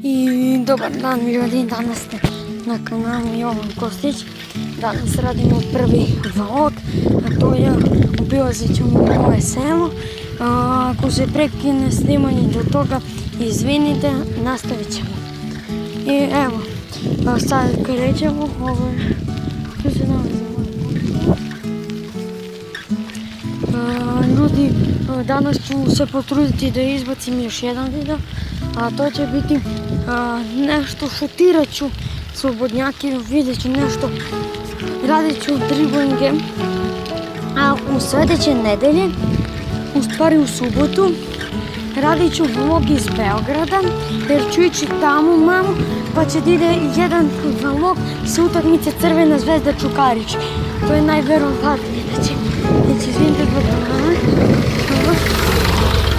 I dobar dan ljudi, danas ste na kanalu Jovan Kostić. Danas radimo prvi vlog, a to je obilazit ćemo moje selo. Ako se prekine snimanje do toga, izvinite, nastavit ćemo. I evo, sad krećemo, tu se nalazi moja kuća. Ljudi, danas ću se potruditi da izbacim još jedan video, a to će biti nešto, šutirat ću slobodnjake, vidjet ću nešto, radit ću driblinge, a u sljedeće nedelje, u stvari u subotu, radit ću vlog iz Beograda, jer ću ići tamo malo, pa će da ide jedan vlog sa utakmice Crvena zvezda Čukarić. To je najverovatnije da će.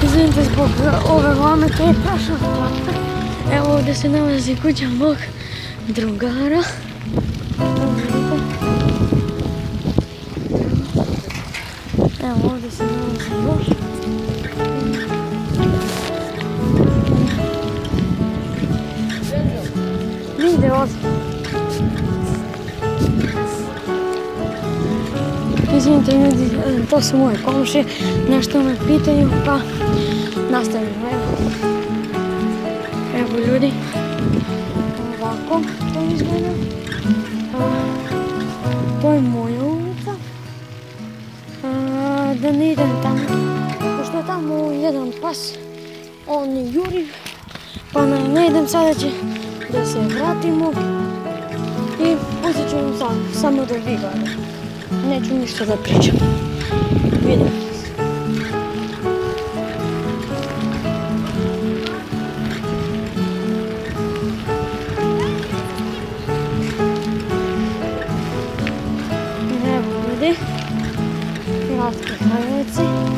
Izvinite zbog ove vlame, to je prašna vlama. Evo ovdje se nalazi kuća mog drugara. Evo ovdje se nalazi još. Vidite ovdje. Izvinite ljudi, to su moje komšije, nešto me pitaju, pa nastavimo. Evo ljudi, ovako to izgleda. To je moja ulica. Da ne idem tamo, pošto je tamo jedan pas, on juri, pa ne idem, sada će da se vratimo i uzet ću vam samo da vi gledate. Neću ništa da pričam. Vidimo se. Evo ljudi, Kratke Krajevci.